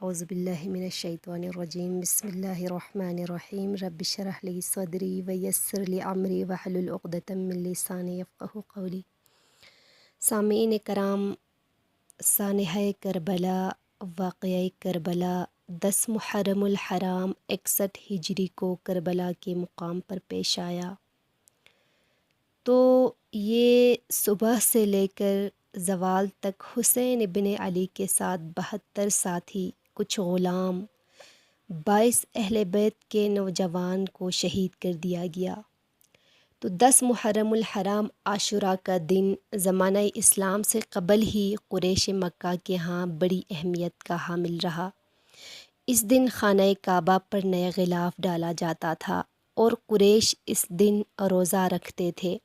اعوذ باللہ من الشیطان الرجیم بسم اللہ الرحمن الرحیم رب اشرح لی صدری ویسر لی امری واحلل عقدۃ من لسانی یفقہوا قولی۔ سامعین کرام، سانحہ کربلا، واقعہ کربلا 10 محرم الحرام 61 ہجری کو کربلا کے مقام پر پیش آیا۔ تو یہ صبح سے لے کر زوال تک حسین ابن علی کے ساتھ 72 ساتھی، کچھ غلام، 22 اہل بیت کے نوجوان کو شہید کر دیا گیا۔ تو 10 محرم الحرام عاشوراء کا دن زمانہ اسلام سے قبل ہی قریش مکہ کے ہاں بڑی اہمیت کا حامل رہا۔ اس دن خانہ کعبہ پر نئے غلاف ڈالا جاتا تھا اور قریش اس دن روزہ رکھتے تھے۔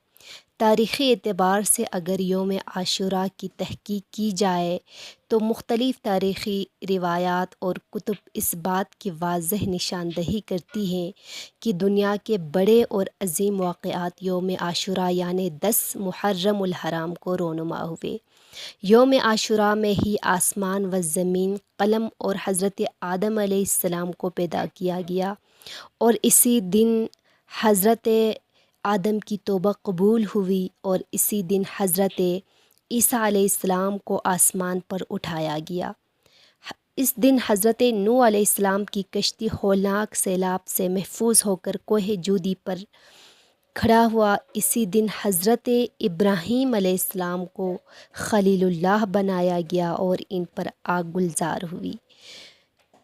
تاریخی اعتبار سے اگر یوم عاشوراء کی تحقیق کی جائے تو مختلف تاریخی روایات اور کتب اس بات کی واضح نشاندہی کرتی ہیں کہ دنیا کے بڑے اور عظیم واقعات یوم عاشوراء یعنی 10 محرم الحرام کو رونما ہوئے۔ یوم عاشوراء میں ہی آسمان و زمین، قلم اور حضرت آدم علیہ السلام کو پیدا کیا گیا، اور اسی دن حضرت آدم کی توبہ قبول ہوئی، اور اسی دن حضرت عیسیٰ علیہ السلام کو آسمان پر اٹھایا گیا۔ اس دن حضرت نوح علیہ السلام کی کشتی ہولناک سیلاب سے محفوظ ہو کر کوہ جودی پر کھڑا ہوا۔ اسی دن حضرت ابراہیم علیہ السلام کو خلیل اللہ بنایا گیا اور ان پر آگ گلزار ہوئی۔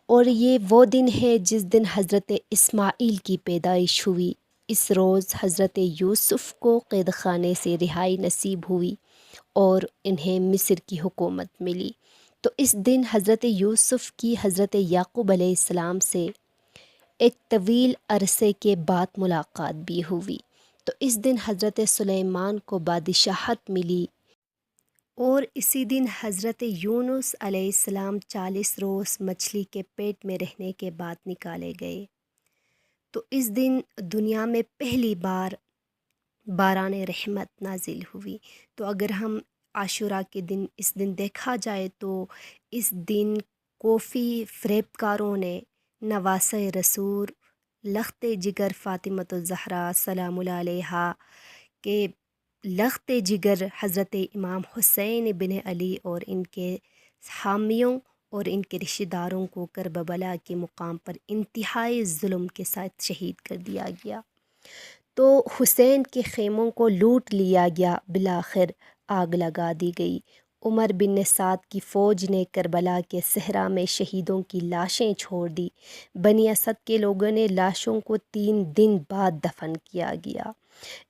اور یہ وہ دن ہے جس دن حضرت اسماعیل کی پیدائش ہوئی۔ اس روز حضرت یوسف کو قید خانے سے رہائی نصیب ہوئی اور انہیں مصر کی حکومت ملی۔ تو اس دن حضرت یوسف کی حضرت یعقوب علیہ السلام سے ایک طویل عرصے کے بعد ملاقات بھی ہوئی۔ تو اس دن حضرت سلیمان کو بادشاہت ملی، اور اسی دن حضرت یونس علیہ السلام 40 روز مچھلی کے پیٹ میں رہنے کے بعد نکالے گئے۔ تو اس دن دنیا میں پہلی بار باران رحمت نازل ہوئی۔ تو اگر ہم عاشوراء کے دن اس دن دیکھا جائے تو اس دن کوفی فریب کاروں نے نواسہ رسول لخت جگر فاطمۃ الزہرا سلام اللہ علیہا کے لخت جگر حضرت امام حسین بن علی اور ان کے حامیوں اور ان کے رشتہ داروں کو کربلا کے مقام پر انتہائی ظلم کے ساتھ شہید کر دیا گیا۔ تو حسین کے خیموں کو لوٹ لیا گیا، بالآخر آگ لگا دی گئی۔ عمر بن سعد کی فوج نے کربلا کے صحرا میں شہیدوں کی لاشیں چھوڑ دی۔ بنی اسد کے لوگوں نے لاشوں کو 3 دن بعد دفن کیا گیا۔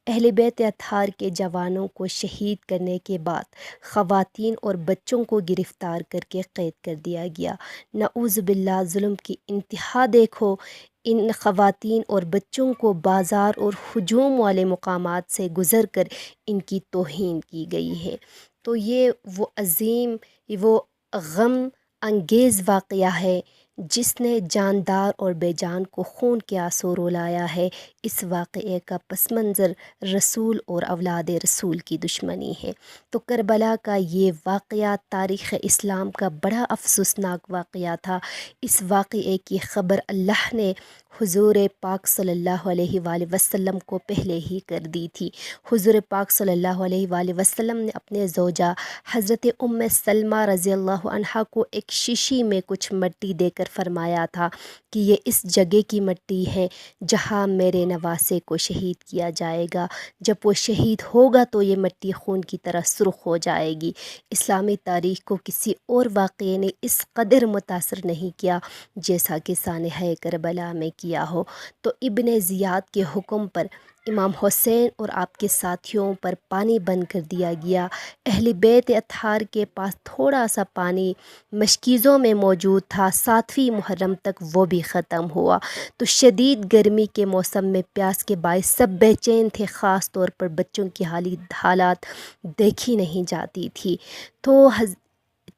اہل بیت اطہار کے جوانوں کو شہید کرنے کے بعد خواتین اور بچوں کو گرفتار کر کے قید کر دیا گیا۔ نعوذ باللہ، ظلم کی انتہا دیکھو، ان خواتین اور بچوں کو بازار اور ہجوم والے مقامات سے گزر کر ان کی توہین کی گئی ہے۔ تو یہ وہ عظیم، وہ غم انگیز واقعہ ہے جس نے جاندار اور بے جان کو خون کے آنسو رلایا ہے۔ اس واقعے کا پس منظر رسول اور اولاد رسول کی دشمنی ہے۔ تو کربلا کا یہ واقعہ تاریخ اسلام کا بڑا افسوسناک واقعہ تھا۔ اس واقعے کی خبر اللہ نے حضور پاک صلی اللہ علیہ وآلہ وسلم کو پہلے ہی کر دی تھی۔ حضور پاک صلی اللہ علیہ وآلہ وسلم نے اپنے زوجہ حضرت ام سلمہ رضی اللہ عنہا کو ایک شیشی میں کچھ مٹی دے کر فرمایا تھا کہ یہ اس جگہ کی مٹی ہے جہاں میرے نواسے کو شہید کیا جائے گا۔ جب وہ شہید ہوگا تو یہ مٹی خون کی طرح سرخ ہو جائے گی۔ اسلامی تاریخ کو کسی اور واقعے نے اس قدر متاثر نہیں کیا جیسا کہ سانحہ کربلا میں کیا ہو۔ تو ابن زیاد کے حکم پر امام حسین اور آپ کے ساتھیوں پر پانی بند کر دیا گیا۔ اہل بیت اطہار کے پاس تھوڑا سا پانی مشکیزوں میں موجود تھا، 7ویں محرم تک وہ بھی ختم ہوا۔ تو شدید گرمی کے موسم میں پیاس کے باعث سب بے چین تھے، خاص طور پر بچوں کی حالات دیکھی نہیں جاتی تھی۔ تو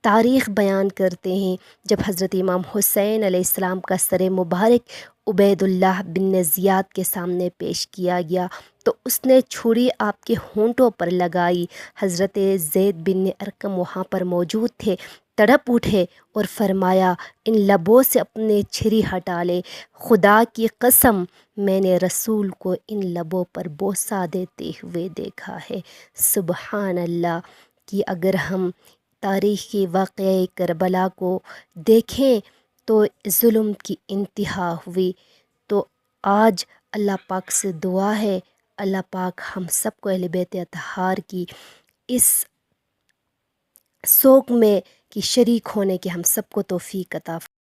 تاریخ بیان کرتے ہیں جب حضرت امام حسین علیہ السلام کا سر مبارک عبید اللہ بن زیاد کے سامنے پیش کیا گیا تو اس نے چھری آپ کے ہونٹوں پر لگائی۔ حضرت زید بن ارقم وہاں پر موجود تھے، تڑپ اٹھے اور فرمایا ان لبوں سے اپنے چھری ہٹا لے، خدا کی قسم میں نے رسول کو ان لبوں پر بوسہ دیتے ہوئے دیکھا ہے۔ سبحان اللہ کہ اگر ہم تاریخی واقعہ کربلا کو دیکھیں تو ظلم کی انتہا ہوئی۔ تو آج اللہ پاک سے دعا ہے اللہ پاک ہم سب کو اہل بیت اطہار کی اس سوگ میں کی شریک ہونے کی ہم سب کو توفیق عطا فرمائے۔